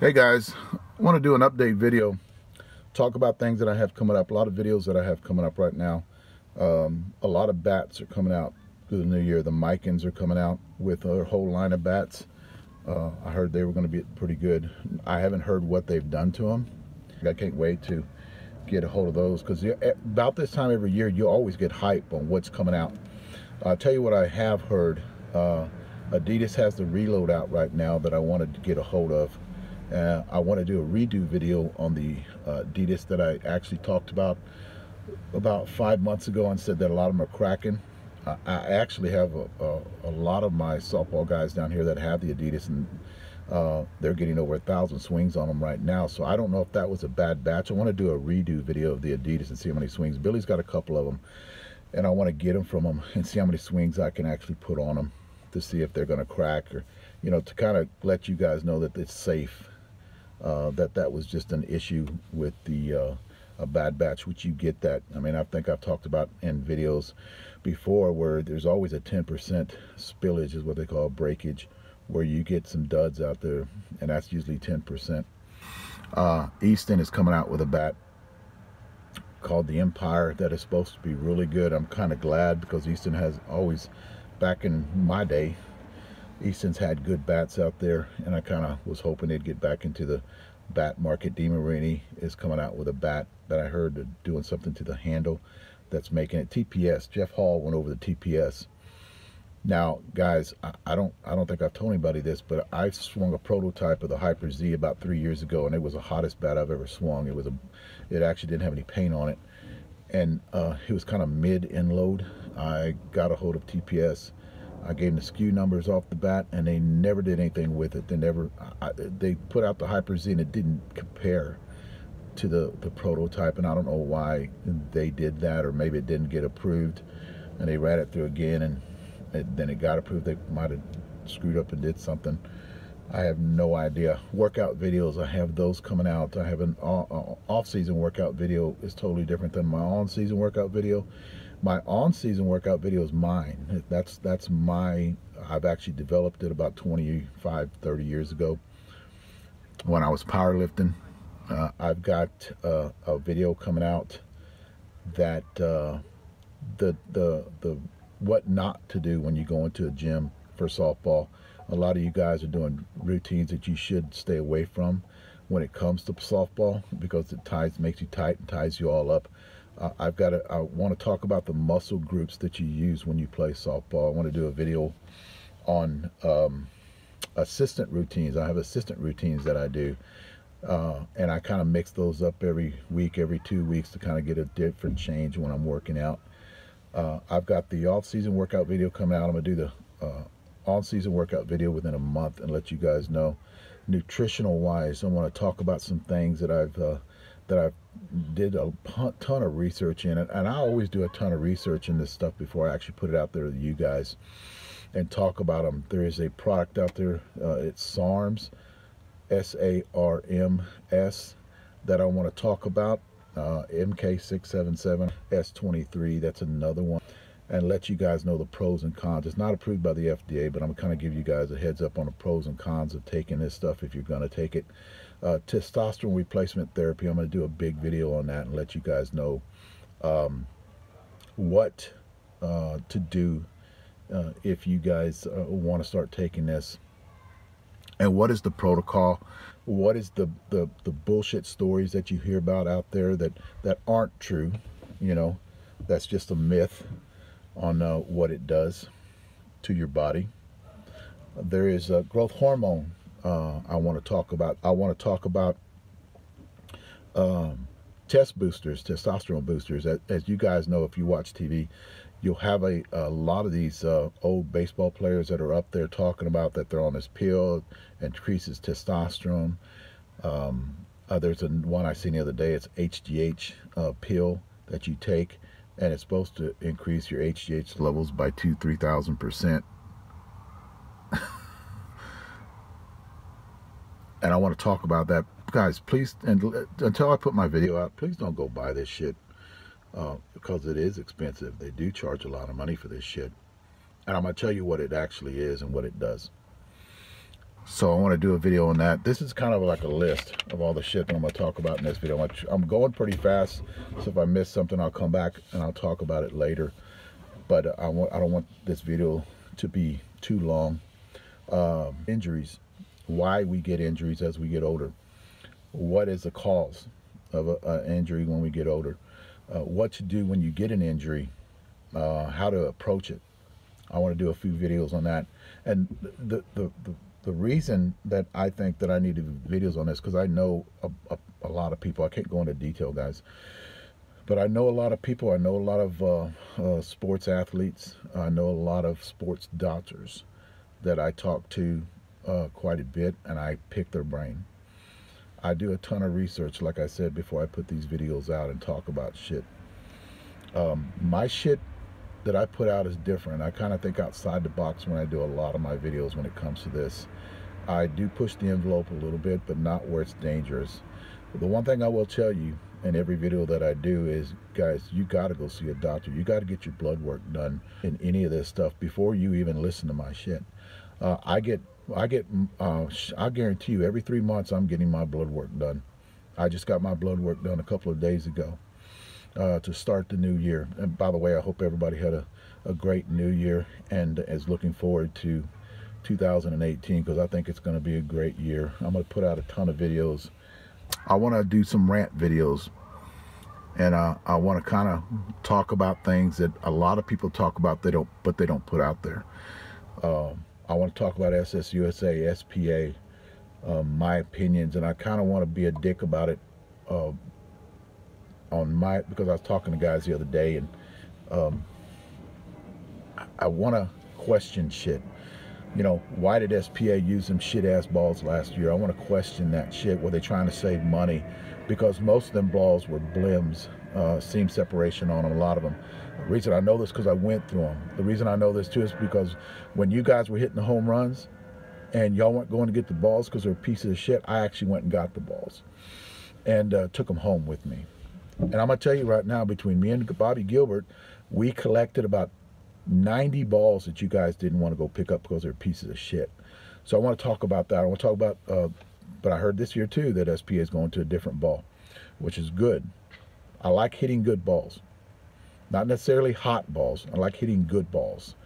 Hey guys, I want to do an update video, talk about things that I have coming up, a lot of videos that I have coming up right now. A lot of bats are coming out through the new year. The Micans are coming out with a whole line of bats. I heard they were going to be pretty good. I haven't heard what they've done to them. I can't wait to get a hold of those because about this time every year you always get hype on what's coming out. I'll tell you what I have heard. Adidas has the Reload out right now that I wanted to get a hold of. I want to do a redo video on the Adidas that I actually talked about 5 months ago and said that a lot of them are cracking. I actually have a lot of my softball guys down here that have the Adidas, and they're getting over 1,000 swings on them right now. So I don't know if that was a bad batch. I want to do a redo video of the Adidas and see how many swings. Billy's got a couple of them, and I want to get them from them and see how many swings I can actually put on them to see if they're going to crack, or to kind of let you guys know that it's safe. That was just an issue with the a bad batch, which you get that. I mean, I think I've talked about in videos before where there's always a 10% spillage, is what they call breakage, where you get some duds out there, and that's usually 10%. Easton is coming out with a bat called the Empire that is supposed to be really good. I'm kind of glad because Easton has always, back in my day, Easton's had good bats out there, and I kind of was hoping they'd get back into the bat market. DeMarini is coming out with a bat that I heard doing something to the handle that's making it. TPS, Jeff Hall went over the TPS. Now, guys, I don't think I've told anybody this, but I swung a prototype of the Hyper Z about 3 years ago, and it was the hottest bat I've ever swung. It actually didn't have any paint on it, and it was kind of mid-end load. I got a hold of TPS. I gave them the SKU numbers off the bat, and they never did anything with it. They put out the Hyper Z, and it didn't compare to the prototype, and I don't know why they did that, or maybe it didn't get approved, and they ran it through again, and then it got approved. They might have screwed up and did something. I have no idea. Workout videos, I have those coming out. I have an off-season workout video. Is totally different than my on-season workout video. My on-season workout video is mine. That's my, I've actually developed it about 25, 30 years ago when I was powerlifting. I've got a video coming out that the what not to do when you go into a gym for softball. A lot of you guys are doing routines that you should stay away from when it comes to softball, because it makes you tight and ties you all up. I want to talk about the muscle groups that you use when you play softball. I want to do a video on assistant routines. I have assistant routines that I do, and I kind of mix those up every week, every 2 weeks, to kind of get a different change when I'm working out. I've got the off-season workout video coming out. I'm going to do the on-season workout video within a month and let you guys know. Nutritional wise, I want to talk about some things that I've did a ton of research in it, and I always do a ton of research in this stuff before I actually put it out there to you guys and talk about them. There is a product out there, it's SARMS, SARMS, that I want to talk about. MK677 S23, that's another one, and let you guys know the pros and cons. It's not approved by the FDA, but I'm gonna kind of give you guys a heads up on the pros and cons of taking this stuff if you're going to take it. Testosterone replacement therapy, I'm going to do a big video on that and let you guys know what to do if you guys want to start taking this, and what is the protocol, what is the bullshit stories that you hear about out there that aren't true, that's just a myth on what it does to your body. There is a growth hormone I want to talk about. I want to talk about test boosters, testosterone boosters. As you guys know, if you watch TV, you'll have a lot of these old baseball players that are up there talking about that they're on this pill, increases testosterone. There's one I seen the other day. It's HGH pill that you take, and it's supposed to increase your HGH levels by 2,000–3,000%. And I want to talk about that. Guys, please, and until I put my video out, please don't go buy this shit, because it is expensive. They do charge a lot of money for this shit. And I'm going to tell you what it actually is and what it does. So I want to do a video on that. This is kind of like a list of all the shit that I'm going to talk about in this video. I'm going pretty fast, so if I miss something, I'll come back and I'll talk about it later. But I don't want this video to be too long. Injuries, why we get injuries as we get older. What is the cause of an injury when we get older? What to do when you get an injury, how to approach it. I want to do a few videos on that. And the reason that I think that I need to do videos on this, because I know a lot of people. I can't go into detail, guys, but I know a lot of people. I know a lot of sports athletes. I know a lot of sports doctors that I talk to quite a bit, and I pick their brain. I do a ton of research, like I said, before I put these videos out and talk about shit. My shit that I put out is different. I kind of think outside the box when I do a lot of my videos when it comes to this. I do push the envelope a little bit, but not where it's dangerous. But the one thing I will tell you in every video that I do is, guys, you got to go see a doctor. You got to get your blood work done in any of this stuff before you even listen to my shit. I guarantee you every 3 months I'm getting my blood work done. I just got my blood work done a couple of days ago. To start the new year. And by the way, I hope everybody had a great new year and is looking forward to 2018, because I think it's going to be a great year. I'm going to put out a ton of videos. I want to do some rant videos, and I want to kind of talk about things that a lot of people talk about, but they don't put out there. I want to talk about SSUSA, SPA, my opinions, and I kind of want to be a dick about it. Because I was talking to guys the other day, and I want to question shit. You know, why did SPA use them shit-ass balls last year? I want to question that shit. Were they trying to save money? Because most of them balls were blims, seam separation on them, a lot of them. The reason I know this because I went through them. The reason I know this too is because when you guys were hitting the home runs and y'all weren't going to get the balls because they're pieces of shit, I actually went and got the balls and took them home with me. And I'm going to tell you right now, between me and Bobby Gilbert, we collected about 90 balls that you guys didn't want to go pick up because they're pieces of shit. So I want to talk about that. I want to talk about, but I heard this year too that SPA is going to a different ball, which is good. I like hitting good balls. Not necessarily hot balls. I like hitting good balls.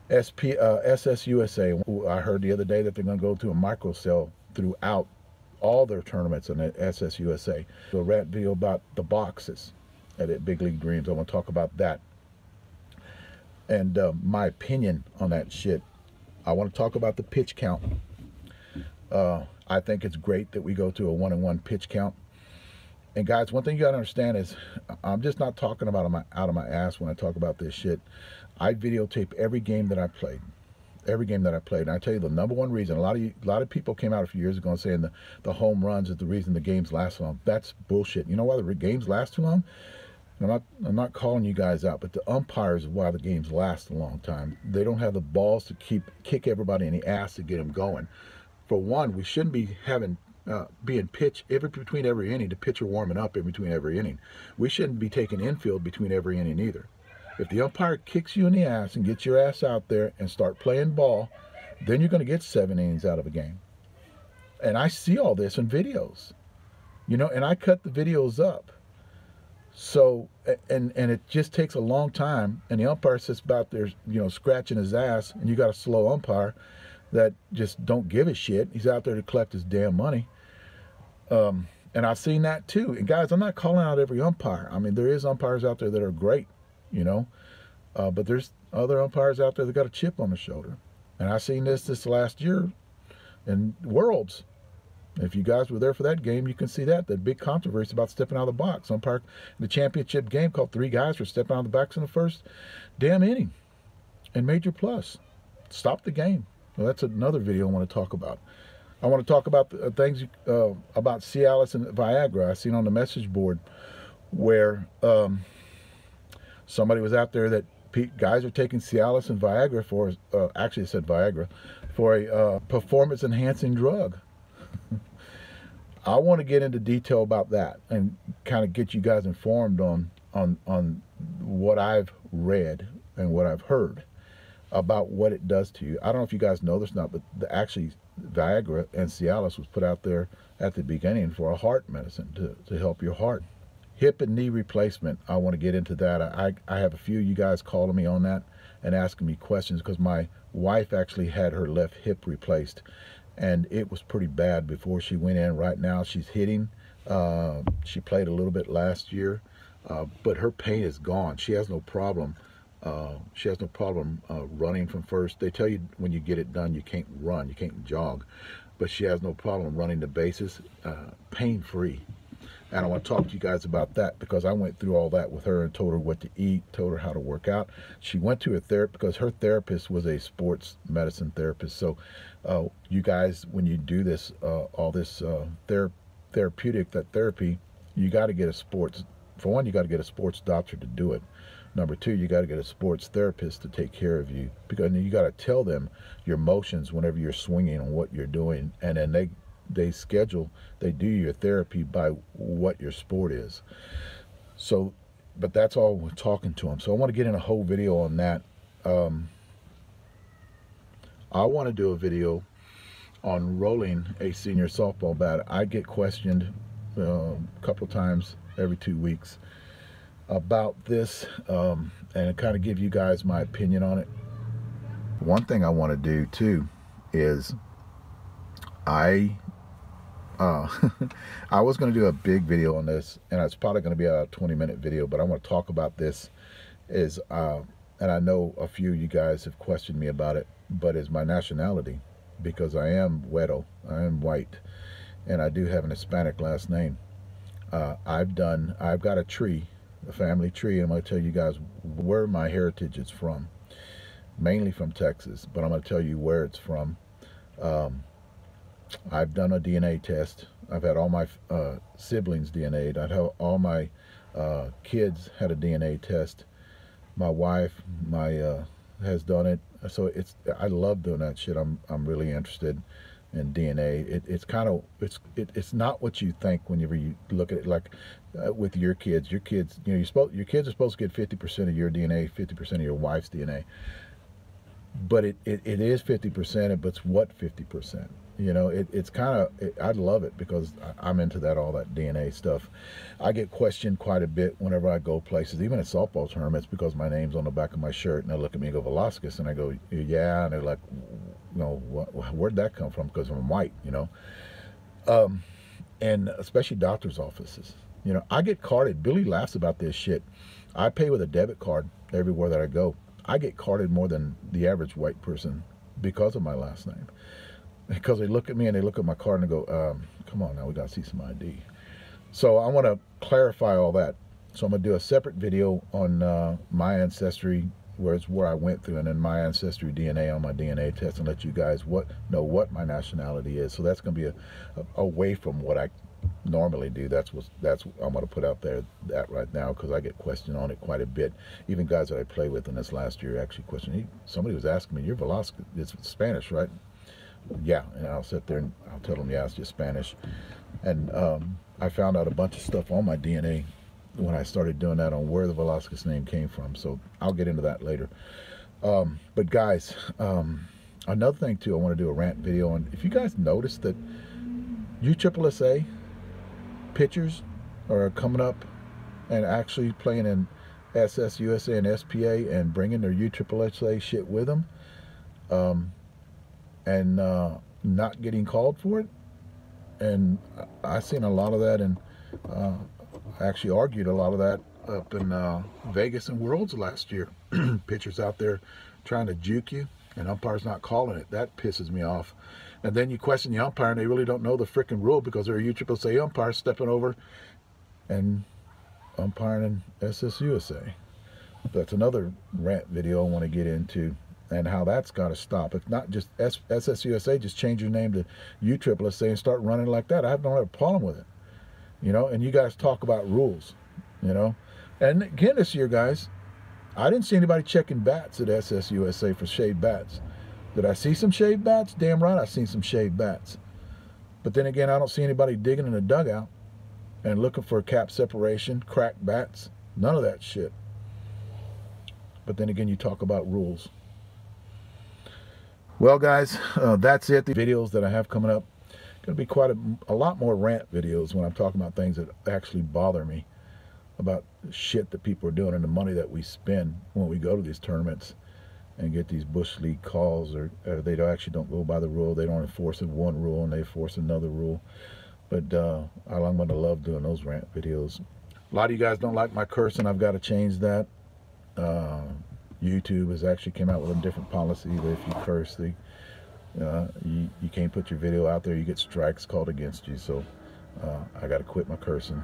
SSUSA, I heard the other day that they're going to go to a microcell throughout all their tournaments in SSUSA. So a rant video about the boxes at Big League Dreams. I want to talk about that. And my opinion on that shit. I want to talk about the pitch count. I think it's great that we go to a 1-on-1 pitch count. And guys, one thing you got to understand is I'm just not talking about out of my ass when I talk about this shit. I videotape every game that I played. Every game that I played. And I tell you the number one reason, a lot of people came out a few years ago and saying the home runs is the reason the games last long. That's bullshit. You know why the games last too long? And I'm not calling you guys out, but the umpires is why the games last a long time. They don't have the balls to kick everybody in the ass to get them going. For one, we shouldn't be having being pitch between every inning, the pitcher warming up in between every inning. We shouldn't be taking infield between every inning either. If the umpire kicks you in the ass and gets your ass out there and start playing ball, then you're going to get 7 innings out of a game. And I see all this in videos, you know, and I cut the videos up. So, and it just takes a long time, and the umpire sits about there, you know, scratching his ass, and you got a slow umpire that just don't give a shit. He's out there to collect his damn money. And I've seen that too. And guys, I'm not calling out every umpire. I mean, there is umpires out there that are great, you know, but there's other umpires out there that got a chip on the shoulder. And I seen this last year in Worlds. If you guys were there for that game, you can see that big controversy about stepping out of the box. Umpire in the championship game called 3 guys for stepping out of the box in the first damn inning and Major Plus. Stop the game. Well, that's another video I want to talk about. I want to talk about things about Cialis and Viagra. I seen on the message board where somebody was out there that guys are taking Cialis and Viagra for, actually it said Viagra, for a performance-enhancing drug. I want to get into detail about that and kind of get you guys informed on what I've read and what I've heard about what it does to you. I don't know if you guys know this or not, but actually Viagra and Cialis was put out there at the beginning for a heart medicine to help your heart. Hip and knee replacement, I want to get into that. I have a few of you guys calling me on that and asking me questions because my wife actually had her left hip replaced, and it was pretty bad before she went in. Right now she's hitting. She played a little bit last year, but her pain is gone. She has no problem. She has no problem running from first. They tell you when you get it done, you can't run, you can't jog, but she has no problem running the bases, pain-free. And I want to talk to you guys about that because I went through all that with her and told her what to eat, told her how to work out. She went to a therapist because her therapist was a sports medicine therapist. So you guys, when you do this, all this therapeutic, that therapy, you got to get a sports, for one, you got to get a sports doctor to do it. Number two, you got to get a sports therapist to take care of you, because you got to tell them your emotions whenever you're swinging and what you're doing, and then they do your therapy by what your sport is. So, but that's all we're talking to them. So I want to get in a whole video on that. I want to do a video on rolling a senior softball bat. I get questioned a couple of times every 2 weeks about this, and kind of give you guys my opinion on it. One thing I want to do too is I was going to do a big video on this, and it's probably going to be a 20-minute video, but I want to talk about this is, and I know a few of you guys have questioned me about it, but is my nationality, because I am Weddle, I am white, and I do have an Hispanic last name. I've got a tree, a family tree, and I'm going to tell you guys where my heritage is from, mainly from Texas, but I'm going to tell you where it's from. I've done a DNA test. I've had all my siblings DNA'd. I've had all my kids had a DNA test. My wife, has done it. So I love doing that shit. I'm really interested in DNA. It's not what you think whenever you look at it. Like with your kids, your kids are supposed to get 50% of your DNA, 50% of your wife's DNA. But it is 50%, but it's what 50%? It's kind of, I love it because I'm into all that DNA stuff. I get questioned quite a bit whenever I go places, even at softball tournaments, because my name's on the back of my shirt, and they look at me and go, Velasquez, and I go, yeah, and they're like, where'd that come from? Because I'm white, and especially doctor's offices. I get carded. Billy laughs about this shit. I pay with a debit card everywhere that I go. I get carded more than the average white person because of my last name. Because they look at me and they look at my card and they go, come on now, we got to see some ID. So I want to clarify all that. So I'm going to do a separate video on my ancestry, where I went through, and then my ancestry DNA on my DNA test, and let you guys know what my nationality is. So that's going to be away from what I normally do. That's what I'm going to put out there right now, because I get questioned on it quite a bit. Even guys that I play with in this last year actually questioned. Somebody was asking me, "You're Velasquez? It's Spanish, right?" Yeah, and I'll sit there and I'll tell them, yeah, it's just Spanish. And I found out a bunch of stuff on my DNA when I started doing that on where the Velasquez name came from. So I'll get into that later. But guys, another thing too, I want to do a rant video on. If you guys notice that USSSA pitchers are coming up and actually playing in SSUSA and SPA and bringing their USSSA shit with them, and not getting called for it. And I've seen a lot of that, and I actually argued a lot of that up in Vegas and Worlds last year. Pitchers out there trying to juke you, and umpires not calling it. That pisses me off. And then you question the umpire, and they really don't know the frickin' rule, because they're a USSSA umpire stepping over and umpiring in SSUSA. That's another rant video I want to get into, and how that's got to stop. If not just SSUSA, just change your name to USSSA and start running like that. I don't have a problem with it. And you guys talk about rules, And again, this year, guys, I didn't see anybody checking bats at SSUSA for shaved bats. Did I see some shaved bats? Damn right I seen some shaved bats. But then again, I don't see anybody digging in a dugout and looking for cap separation, cracked bats. None of that shit. But then again, you talk about rules. Well, guys, that's it. The videos that I have coming up, going to be quite a lot more rant videos when I'm talking about things that actually bother me, about shit that people are doing and the money that we spend when we go to these tournaments and get these Bush League calls, or they actually don't go by the rule. They don't enforce one rule and they enforce another rule. But I'm going to love doing those rant videos. A lot of you guys don't like my cursing. I've got to change that. YouTube has actually came out with a different policy that if you curse, you can't put your video out there. You get strikes called against you. So I got to quit my cursing.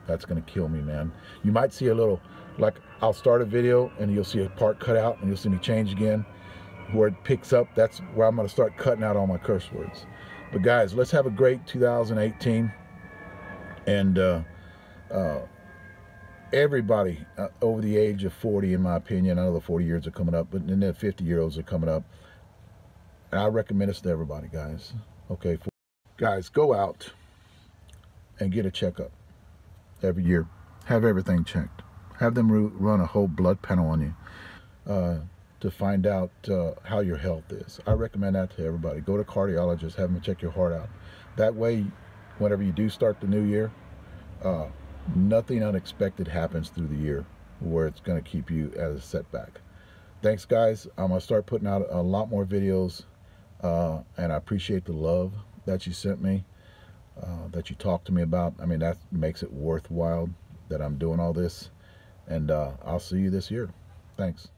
That's going to kill me, man. You might see a little, like I'll start a video and you'll see a part cut out and you'll see me change again. Where it picks up, that's where I'm going to start cutting out all my curse words. But guys, let's have a great 2018. And everybody over the age of 40, in my opinion, I know the 40 years are coming up, but then the 50-year-olds are coming up. And I recommend this to everybody, guys. Okay, guys, go out and get a checkup every year. Have everything checked. Have them run a whole blood panel on you to find out how your health is. I recommend that to everybody. Go to cardiologists, have them check your heart out. That way, whenever you do start the new year, nothing unexpected happens through the year where it's going to keep you as a setback. Thanks, guys. I'm going to start putting out a lot more videos, and I appreciate the love that you sent me, that you talked to me about. I mean, that makes it worthwhile that I'm doing all this, and I'll see you this year. Thanks.